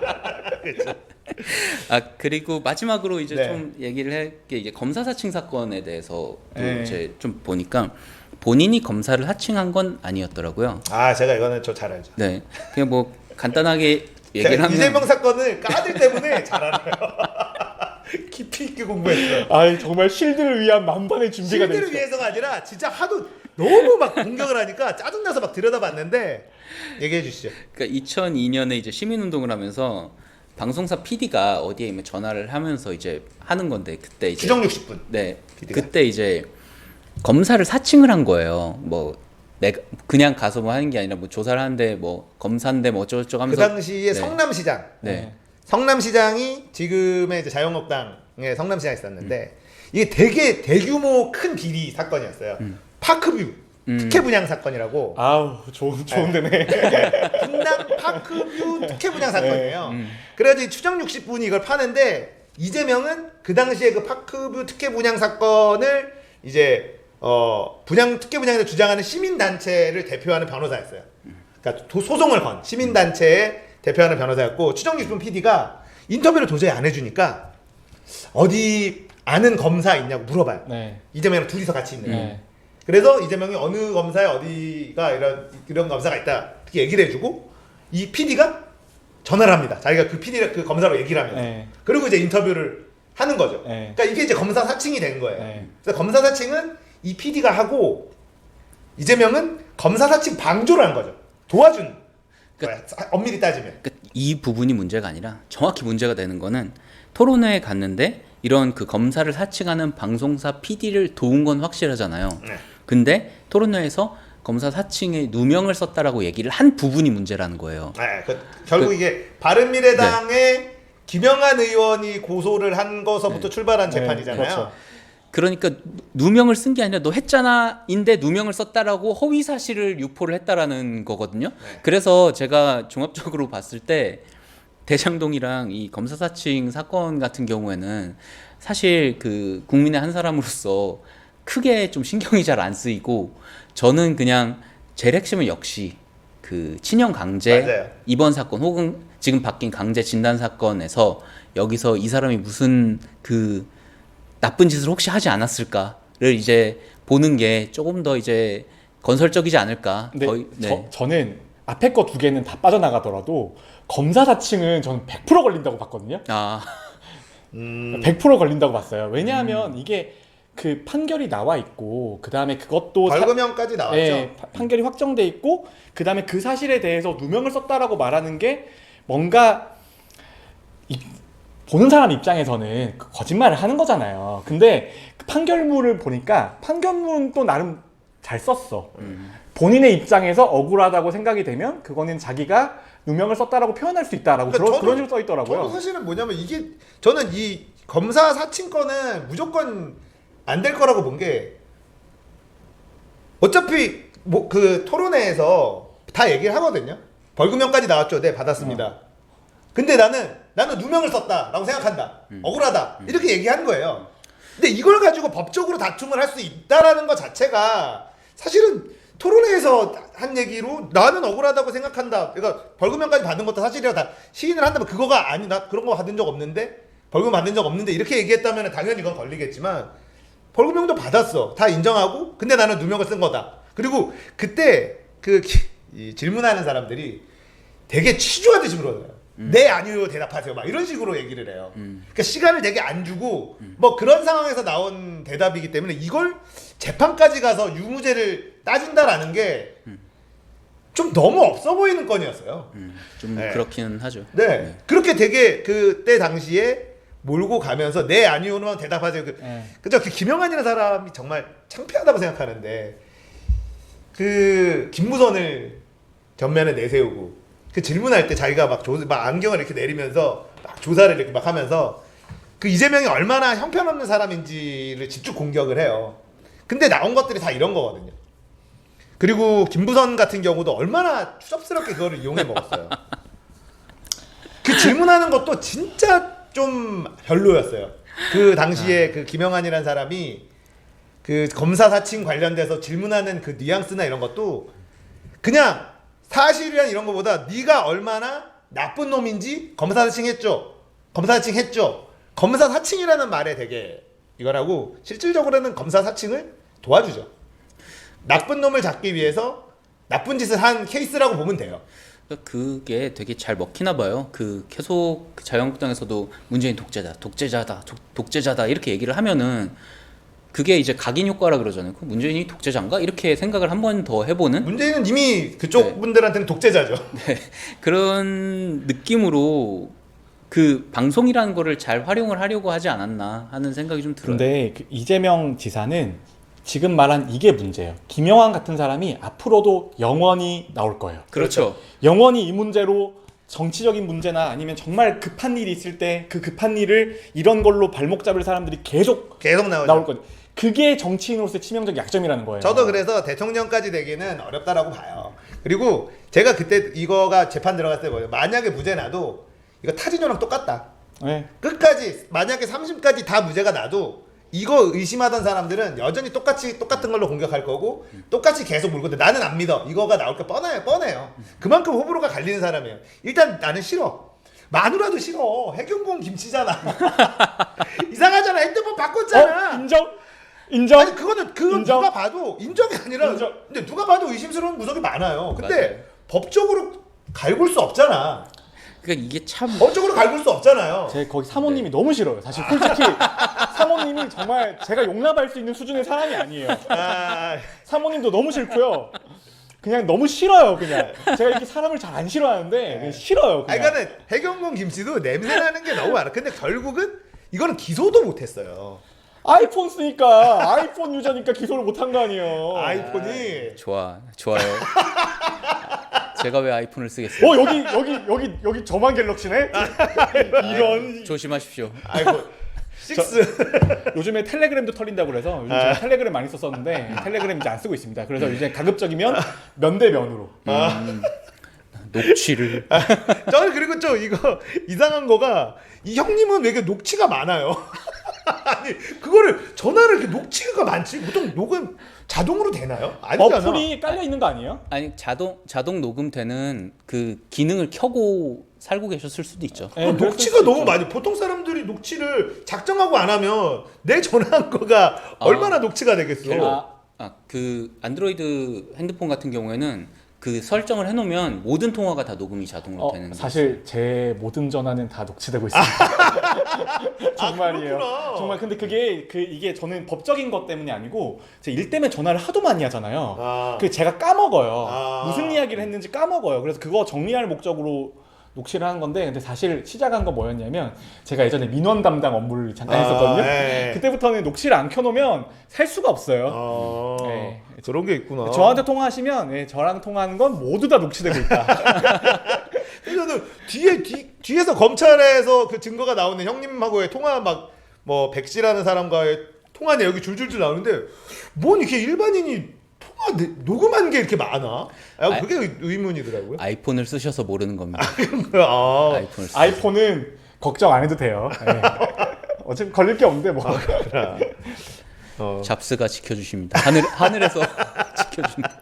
그리고 마지막으로 이제 네. 좀 얘기를 할 게 이제 검사 사칭 사건에 대해서 네. 이제 좀 보니까 본인이 검사를 하칭한 건 아니었더라고요. 아 제가 이거는 좀 잘 알죠. 네, 그냥 뭐 간단하게 얘기를 제가 하면 이재명 사건을 까들 때문에 잘 알아요. 깊이 있게 공부했어요. 아 정말 실드를 위한 만반의 준비가 돼 실드를 있어. 위해서가 아니라 진짜 하도 너무 막 공격을 하니까 짜증나서 막 들여다봤는데 얘기해 주시죠. 그러니까 2002년에 이제 시민운동을 하면서 방송사 PD가 어디에 있면 전화를 하면서 이제 하는 건데 그때 이제 추정 60분. 네, PD가. 그때 이제 검사를 사칭을 한 거예요. 뭐 내가 그냥 가서 뭐 하는 게 아니라 뭐 조사를 하는데 뭐 검사인데 뭐 어쩌고저쩌고 그 하면서 당시에 네. 성남시장. 네. 성남시장이 지금의 이제 자유한국당의 성남시장이 있었는데 이게 되게 대규모 큰 비리 사건이었어요. 파크뷰 특혜 분양 사건이라고. 아우 좋은 데네. 분당 파크뷰 특혜 분양 사건이에요. 그래가지고 추정 60분이 이걸 파는데 이재명은 그 당시에 그 파크뷰 특혜 분양 사건을 이제 분양 특혜 분양을 주장하는 시민 단체를 대표하는 변호사였어요. 그러니까 소송을 건 시민 단체의 대표하는 변호사였고 추정 60분 PD가 인터뷰를 도저히 안 해주니까 어디 아는 검사 있냐고 물어봐요. 네. 이재명이랑 둘이서 같이 있는. 네. 그래서 이재명이 어느 검사에 어디가 이런 검사가 있다 이렇게 얘기를 해주고 이 PD가 전화를 합니다. 자기가 그 PD 그 검사로 얘기를 하면서 네. 그리고 이제 인터뷰를 하는 거죠. 네. 그러니까 이게 이제 검사 사칭이 된 거예요. 네. 그래서 검사 사칭은 이 PD가 하고 이재명은 검사 사칭 방조를 한 거죠. 도와준 거야. 엄밀히 따지면. 그러니까 이 부분이 문제가 아니라 정확히 문제가 되는 거는 토론회에 갔는데 이런 그 검사를 사칭하는 방송사 PD를 도운 건 확실하잖아요. 네. 근데 토론회에서 검사 사칭에 누명을 썼다라고 얘기를 한 부분이 문제라는 거예요. 네, 결국 이게 바른미래당의 김영한 의원이 고소를 한 거서부터 출발한 네, 재판이잖아요. 그렇죠. 그러니까 누명을 쓴 게 아니라 너 했잖아인데 누명을 썼다라고 허위 사실을 유포를 했다라는 거거든요. 네. 그래서 제가 종합적으로 봤을 때 대장동이랑 이 검사 사칭 사건 같은 경우에는 사실 그 국민의 한 사람으로서 크게 좀 신경이 잘 안 쓰이고 저는 그냥 제일 핵심은 역시 그 친형 강제 맞아요. 입원 사건 혹은 지금 바뀐 강제 진단 사건에서 여기서 이 사람이 무슨 그 나쁜 짓을 혹시 하지 않았을까를 이제 보는 게 조금 더 이제 건설적이지 않을까. 근데 거의, 네. 저는 앞에 거 두 개는 다 빠져나가더라도 검사 사칭은 저는 100% 걸린다고 봤거든요. 아, 100% 걸린다고 봤어요. 왜냐하면 이게 그 판결이 나와 있고 그 다음에 그것도 벌금형까지 나왔죠. 네, 판결이 확정돼 있고 그 다음에 그 사실에 대해서 누명을 썼다라고 말하는 게 뭔가 보는 사람 입장에서는 그 거짓말을 하는 거잖아요. 근데 그 판결문을 보니까 판결문 또 나름 잘 썼어. 본인의 입장에서 억울하다고 생각이 되면 그거는 자기가 누명을 썼다라고 표현할 수 있다라고 그러니까 그런 식으로 써 있더라고요. 저도 사실은 뭐냐면 이게 저는 이 검사 사칭권은 무조건 안 될 거라고 본 게 어차피 뭐 그 토론회에서 다 얘기를 하거든요. 벌금형까지 나왔죠. 네, 받았습니다. 근데 나는 누명을 썼다라고 생각한다. 억울하다. 이렇게 얘기한 거예요. 근데 이걸 가지고 법적으로 다툼을 할 수 있다라는 것 자체가 사실은 토론회에서 한 얘기로 나는 억울하다고 생각한다. 그러니까 벌금형까지 받는 것도 사실이라 다 시인을 한다면 그거가 아니 나 그런 거 받은 적 없는데 벌금 받은 적 없는데 이렇게 얘기했다면 당연히 이건 걸리겠지만 벌금형도 받았어. 다 인정하고 근데 나는 누명을 쓴 거다. 그리고 그때 이 질문하는 사람들이 되게 치주하듯이 물어요. 네 아니요 대답하세요. 막 이런 식으로 얘기를 해요. 그러니까 시간을 되게 안 주고 뭐 그런 상황에서 나온 대답이기 때문에 이걸 재판까지 가서 유무죄를 따진다라는 게 좀 너무 없어 보이는 건이었어요. 좀 네. 그렇기는 하죠. 네. 그렇게 되게 그때 당시에 몰고 가면서 네 아니요만 대답하세요. 그죠? 그 김영환이라는 사람이 정말 창피하다고 생각하는데 그 김무선을 전면에 내세우고 그 질문할 때 자기가 막 안경을 이렇게 내리면서 막 조사를 이렇게 막 하면서 그 이재명이 얼마나 형편없는 사람인지를 집중 공격을 해요. 근데 나온 것들이 다 이런 거거든요. 그리고 김부선 같은 경우도 얼마나 추접스럽게 그거를 이용해 먹었어요. 그 질문하는 것도 진짜 좀 별로였어요. 그 당시에 그 김영환이라는 사람이 그 검사 사칭 관련돼서 질문하는 그 뉘앙스나 이런 것도 그냥 사실이란 이런 것보다 네가 얼마나 나쁜 놈인지 검사 사칭했죠. 검사 사칭했죠. 검사 사칭이라는 말에 되게 이거라고 실질적으로는 검사 사칭을 도와주죠. 나쁜 놈을 잡기 위해서 나쁜 짓을 한 케이스라고 보면 돼요. 그게 되게 잘 먹히나 봐요. 그 계속 자유한국당에서도 문재인 독재자다 이렇게 얘기를 하면은 그게 이제 각인 효과라 그러잖아요. 그 문재인이 독재자인가 이렇게 생각을 한 번 더 해보는. 문재인은 이미 그쪽 네. 분들한테는 독재자죠. 네, 그런 느낌으로 그 방송이라는 거를 잘 활용을 하려고 하지 않았나 하는 생각이 좀 들어요. 근데 그 이재명 지사는 지금 말한 이게 문제예요. 김영환 같은 사람이 앞으로도 영원히 나올 거예요. 그렇죠. 영원히 이 문제로 정치적인 문제나 아니면 정말 급한 일이 있을 때 그 급한 일을 이런 걸로 발목 잡을 사람들이 계속 나오죠. 나올 거예요. 그게 정치인으로서의 치명적 약점이라는 거예요. 저도 그래서 대통령까지 되기는 어렵다라고 봐요. 그리고 제가 그때 이거가 재판 들어갔을 때 뭐예요? 만약에 무죄 나도 이거 타진요랑 똑같다. 네. 끝까지 만약에 3심까지 다 무죄가 나도 이거 의심하던 사람들은 여전히 똑같은 걸로 공격할 거고 똑같이 계속 물고 근데 나는 안 믿어. 이거가 나올 게 뻔해요. 그만큼 호불호가 갈리는 사람이에요. 일단 나는 싫어. 마누라도 싫어. 해경공 김치잖아. 이상하잖아. 핸드폰 바꿨잖아. 인정. 아니 그건 인정. 누가 봐도 인정이 아니라 인정. 근데 누가 봐도 의심스러운 구석이 많아요. 근데 맞아요. 법적으로 갈굴 수 없잖아. 그러니까 이게 참 법적으로 갈굴 수 없잖아요. 제 거기 사모님이 너무 싫어요. 사실 솔직히 사모님이 정말 제가 용납할 수 있는 수준의 사람이 아니에요. 아, 사모님도 너무 싫고요. 그냥 너무 싫어요. 그냥 제가 이렇게 사람을 잘 안 싫어하는데 그냥 싫어요. 아니, 그냥. 그러니까는 해경공 김씨도 냄새나는 게 너무 많아. 근데 결국은 이거는 기소도 못했어요. 아이폰 쓰니까 아이폰 유저니까 기소를 못한 거 아니에요. 아이폰이 좋아요. 제가 왜 아이폰을 쓰겠어요? 여기 저만 갤럭시네. 이런. 조심하십시오. 아이폰 6. 요즘에 텔레그램도 털린다고 그래서 요즘 제가 텔레그램 많이 썼었는데 텔레그램 이제 안 쓰고 있습니다. 그래서 이제 가급적이면 면대면으로. 녹취를 저는 그리고 좀 이거 이상한 거가 이 형님은 왜 이렇게 녹취가 많아요? 아니 그거를 전화를 이렇게 녹취가 많지 보통 녹음 자동으로 되나요? 아니잖아. 어플이 깔려 있는 거 아니에요? 아니 자동 녹음되는 그 기능을 켜고 살고 계셨을 수도 있죠. 네, 녹취가 너무 많이 보통 사람들이 녹취를 작정하고 안 하면 내 전화한 거가 얼마나 녹취가 되겠어. 그 안드로이드 핸드폰 같은 경우에는 그 설정을 해놓으면 모든 통화가 다 녹음이 자동으로 되는 게 사실 제 모든 전화는 다 녹취되고 있습니다. 정말이에요. 그렇구나. 정말 근데 이게 저는 법적인 것 때문이 아니고 제 일 때문에 전화를 하도 많이 하잖아요. 그 제가 까먹어요. 무슨 이야기를 했는지 까먹어요. 그래서 그거 정리할 목적으로 녹취를 하는 건데 근데 사실 시작한 거 뭐였냐면 제가 예전에 민원 담당 업무를 잠깐 했었거든요. 그때부터는 녹취를 안 켜놓으면 살 수가 없어요. 네. 그런 게 있구나. 저한테 통화하시면 저랑 통화하는 건 모두 다 녹취되고 있다. 저는 뒤에서 검찰에서 그 증거가 나오는 형님하고의 통화 뭐 백씨라는 사람과의 통화 내역이 줄줄줄 나오는데 뭔 이렇게 일반인이 통화 녹음한 게 이렇게 많아? 그게 의문이더라고요. 아이폰을 쓰셔서 모르는 겁니다. 아이폰을 아이폰은 걱정 안 해도 돼요. 네. 어차피 걸릴 게 없는데 뭐. 잡스가 지켜주십니다. 하늘에서 지켜줍니다.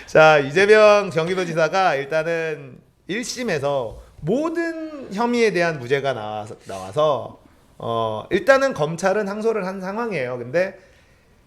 자 이재명 경기도지사가 일단은 1심에서 모든 혐의에 대한 무죄가 나와서 일단은 검찰은 항소를 한 상황이에요. 근데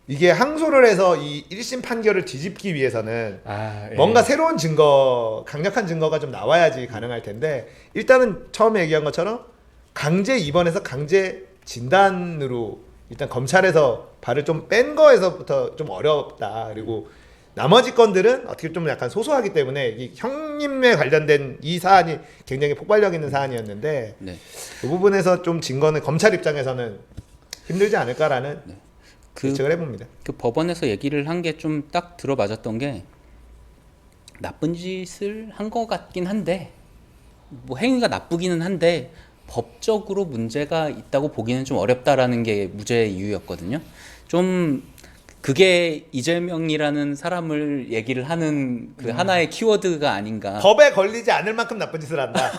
이게 항소를 해서 이 1심 판결을 뒤집기 위해서는 아, 예. 뭔가 새로운 증거, 강력한 증거가 좀 나와야지 가능할 텐데 일단은 처음에 얘기한 것처럼 강제 입원해서 강제 진단으로 일단 검찰에서 발을 좀 뺀 거에서부터 좀 어렵다. 그리고 나머지 건들은 어떻게 좀 약간 소소하기 때문에 이 형님에 관련된 이 사안이 굉장히 폭발력 있는 사안이었는데 네. 그 부분에서 좀 증거는 검찰 입장에서는 힘들지 않을까라는 그, 예측을 해봅니다. 그 법원에서 얘기를 한 게 좀 딱 들어맞았던 게 나쁜 짓을 한 것 같긴 한데 뭐 행위가 나쁘기는 한데 법적으로 문제가 있다고 보기는 좀 어렵다라는 게 무죄의 이유였거든요. 좀 그게 이재명이라는 사람을 얘기를 하는 그 하나의 키워드가 아닌가. 법에 걸리지 않을 만큼 나쁜 짓을 한다.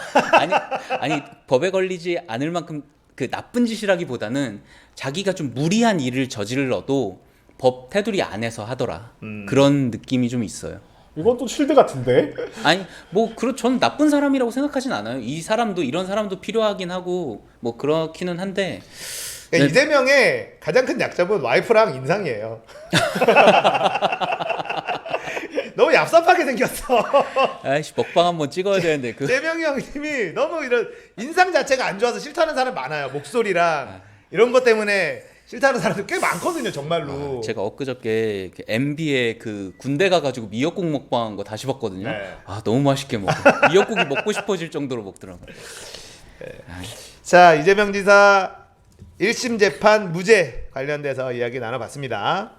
아니 법에 걸리지 않을 만큼 그 나쁜 짓이라기보다는 자기가 좀 무리한 일을 저질러도 법 테두리 안에서 하더라. 그런 느낌이 좀 있어요. 이건 또 쉴드 같은데. 아니 뭐 저는 나쁜 사람이라고 생각하진 않아요. 이 사람도 이런 사람도 필요하긴 하고 뭐 그렇기는 한데 그러니까 네. 이재명의 가장 큰 약점은 와이프랑 인상이에요. 너무 얍삽하게 생겼어. 아이씨 먹방 한번 찍어야 되는데 그 재명이 형님이 너무 이런 인상 자체가 안 좋아서 싫다는 사람 많아요. 목소리랑 이런 것 때문에 싫다는 사람들 꽤 많거든요, 정말로. 제가 엊그저께 MB에 그 군대 가가지고 미역국 먹방한 거 다시 봤거든요. 네. 아 너무 맛있게 먹어. 미역국이 먹고 싶어질 정도로 먹더라고. 자, 이재명 지사 1심 재판 무죄 관련돼서 이야기 나눠봤습니다.